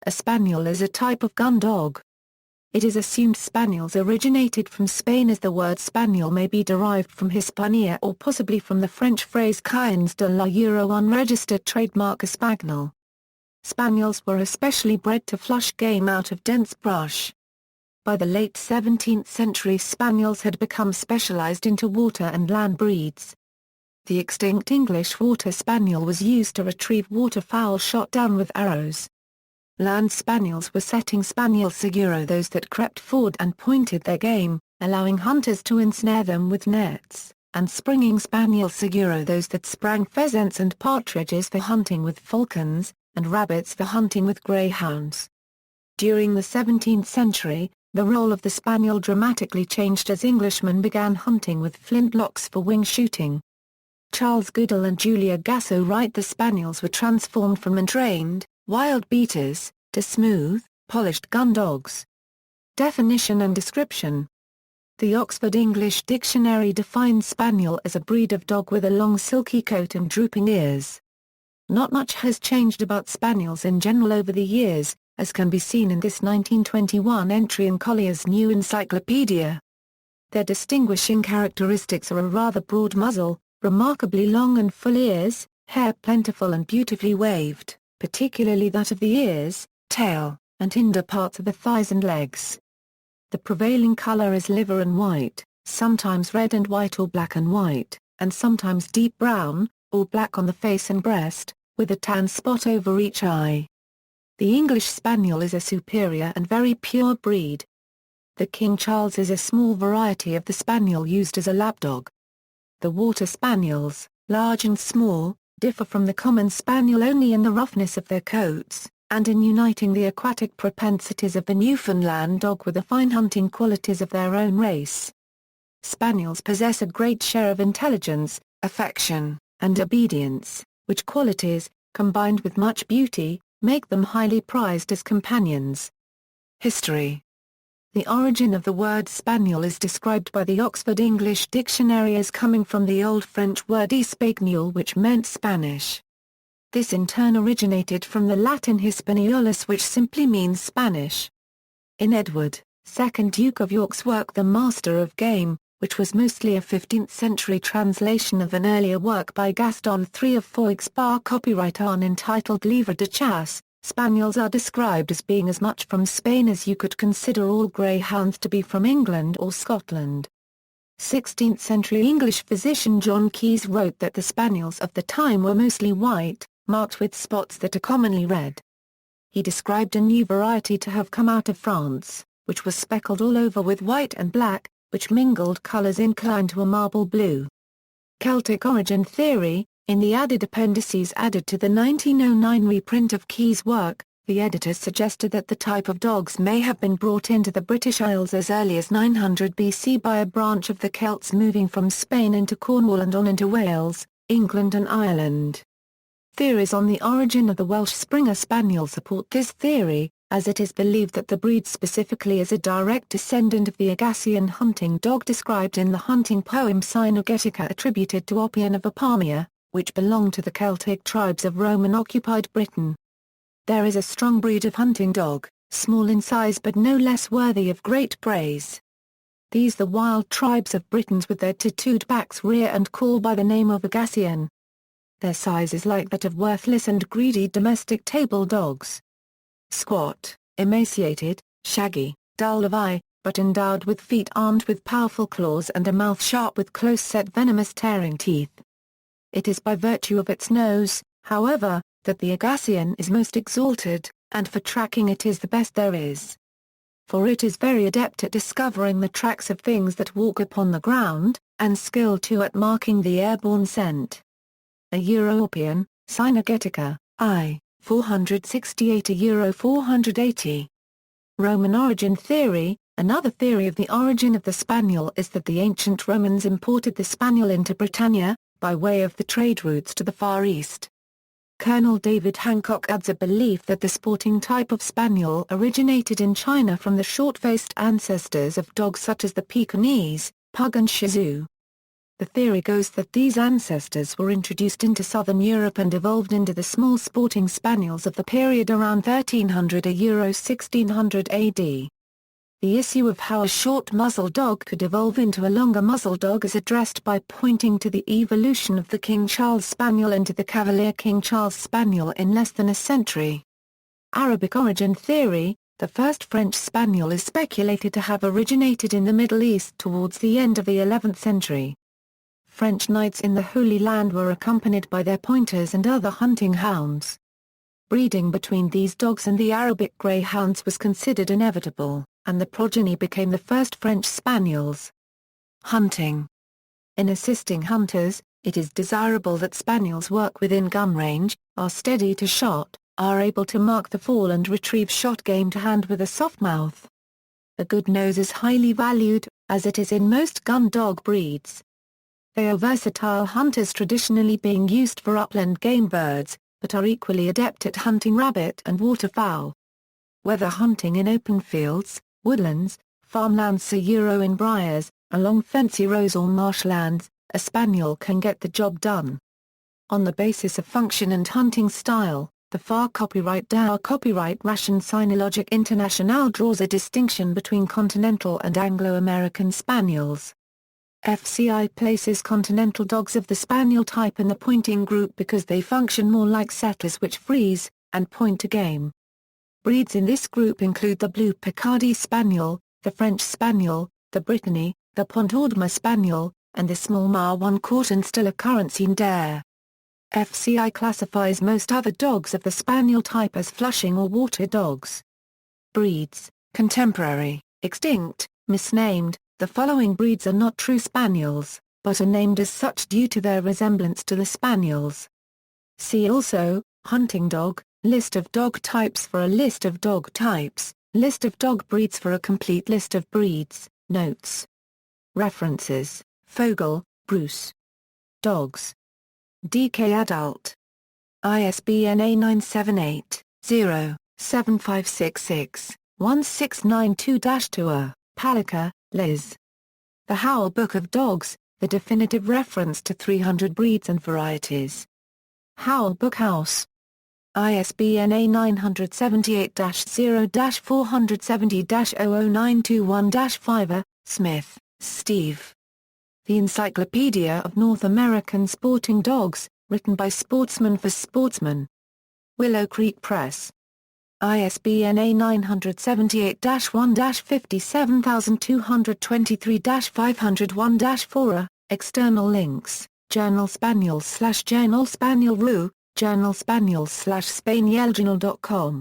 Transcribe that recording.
A spaniel is a type of gun dog. It is assumed spaniels originated from Spain, as the word spaniel may be derived from Hispania or possibly from the French phrase Chiens de la unregistered trademark Spaniel. Spaniels were especially bred to flush game out of dense brush. By the late 17th century, spaniels had become specialized into water and land breeds. The extinct English Water Spaniel was used to retrieve waterfowl shot down with arrows. Land spaniels were setting spaniels seguro, those that crept forward and pointed their game, allowing hunters to ensnare them with nets, and springing spaniels seguro, those that sprang pheasants and partridges for hunting with falcons, and rabbits for hunting with greyhounds. During the 17th century, the role of the spaniel dramatically changed as Englishmen began hunting with flintlocks for wing shooting. Charles Goodall and Julia Gasow write the spaniels were transformed from untrained, wild beaters, to smooth, polished gun dogs. Definition and description. The Oxford English Dictionary defines spaniel as a breed of dog with a long silky coat and drooping ears. Not much has changed about spaniels in general over the years, as can be seen in this 1921 entry in Collier's New Encyclopedia. Their distinguishing characteristics are a rather broad muzzle, remarkably long and full ears, hair plentiful and beautifully waved, particularly that of the ears, tail, and hinder parts of the thighs and legs. The prevailing color is liver and white, sometimes red and white or black and white, and sometimes deep brown, or black on the face and breast, with a tan spot over each eye. The English Spaniel is a superior and very pure breed. The King Charles is a small variety of the Spaniel used as a lapdog. The Water Spaniels, large and small, differ from the common Spaniel only in the roughness of their coats, and in uniting the aquatic propensities of the Newfoundland dog with the fine hunting qualities of their own race. Spaniels possess a great share of intelligence, affection, and obedience, which qualities, combined with much beauty, make them highly prized as companions. History. The origin of the word spaniel is described by the Oxford English Dictionary as coming from the Old French word espagnol, which meant Spanish. This in turn originated from the Latin Hispaniolus, which simply means Spanish. In Edward, 2nd Duke of York's work The Master of Game, which was mostly a 15th-century translation of an earlier work by Gaston III of Foix bar copyright on entitled Livre de Chasse, spaniels are described as being as much from Spain as you could consider all greyhounds to be from England or Scotland. 16th-century English physician John Keyes wrote that the spaniels of the time were mostly white, marked with spots that are commonly red. He described a new variety to have come out of France, which was speckled all over with white and black, which mingled colors inclined to a marble blue. Celtic origin theory. In the added appendices added to the 1909 reprint of Keyes' work, the editors suggested that the type of dogs may have been brought into the British Isles as early as 900 BC by a branch of the Celts moving from Spain into Cornwall and on into Wales, England and Ireland. Theories on the origin of the Welsh Springer Spaniel support this theory, as it is believed that the breed specifically is a direct descendant of the Agassian hunting dog described in the hunting poem Cynogetica attributed to Oppian of Apamia, which belonged to the Celtic tribes of Roman-occupied Britain. There is a strong breed of hunting dog, small in size but no less worthy of great praise. These the wild tribes of Britons with their tattooed backs rear and call by the name of Agassian. Their size is like that of worthless and greedy domestic table dogs. Squat, emaciated, shaggy, dull of eye, but endowed with feet armed with powerful claws and a mouth sharp with close-set venomous tearing teeth. It is by virtue of its nose, however, that the Agassian is most exalted, and for tracking it is the best there is. For it is very adept at discovering the tracks of things that walk upon the ground, and skilled too at marking the airborne scent. A European, Cynogetica, I. 468 to Euro 480. Roman origin theory. Another theory of the origin of the Spaniel is that the ancient Romans imported the Spaniel into Britannia, by way of the trade routes to the Far East. Colonel David Hancock adds a belief that the sporting type of Spaniel originated in China from the short-faced ancestors of dogs such as the Pekingese, Pug and Shih Tzu. The theory goes that these ancestors were introduced into southern Europe and evolved into the small sporting spaniels of the period around 1300 1600 AD. The issue of how a short muzzled dog could evolve into a longer muzzled dog is addressed by pointing to the evolution of the King Charles Spaniel into the Cavalier King Charles Spaniel in less than a century. Arabic origin theory. The first French Spaniel is speculated to have originated in the Middle East towards the end of the 11th century. French knights in the Holy Land were accompanied by their pointers and other hunting hounds. Breeding between these dogs and the Arabic greyhounds was considered inevitable, and the progeny became the first French Spaniels. Hunting. In assisting hunters, it is desirable that Spaniels work within gun range, are steady to shot, are able to mark the fall and retrieve shot game to hand with a soft mouth. A good nose is highly valued, as it is in most gun dog breeds. They are versatile hunters, traditionally being used for upland game birds, but are equally adept at hunting rabbit and waterfowl. Whether hunting in open fields, woodlands, farmlands in briars, along fancy rows or marshlands, a spaniel can get the job done. On the basis of function and hunting style, the FAR copyright DAO copyright Ration Sinologique Internationale draws a distinction between continental and Anglo-American spaniels. FCI places continental dogs of the spaniel type in the pointing group because they function more like setters which freeze and point to game. Breeds in this group include the Blue Picardy Spaniel, the French Spaniel, the Brittany, the Pontaudemer Spaniel, and the small Marwan caught and still a current Ensnare. FCI classifies most other dogs of the spaniel type as flushing or water dogs. Breeds, contemporary, extinct, misnamed. The following breeds are not true spaniels, but are named as such due to their resemblance to the spaniels. See also, hunting dog, list of dog types for a list of dog types, list of dog breeds for a complete list of breeds, notes. References, Fogel, Bruce. Dogs. DK Adult. ISBN A978-0-7566-1692-2. Palliker, Liz. The Howl Book of Dogs, the definitive reference to 300 breeds and varieties. Howl Book House. ISBN A978-0-470-00921-5. Smith, Steve. The Encyclopedia of North American Sporting Dogs, written by Sportsman for Sportsman. Willow Creek Press. ISBN A978-1-57223-501-4. External links, Journal Spaniels /Journal Spaniel Roux, Journal Spaniels /SpanielJournal.com.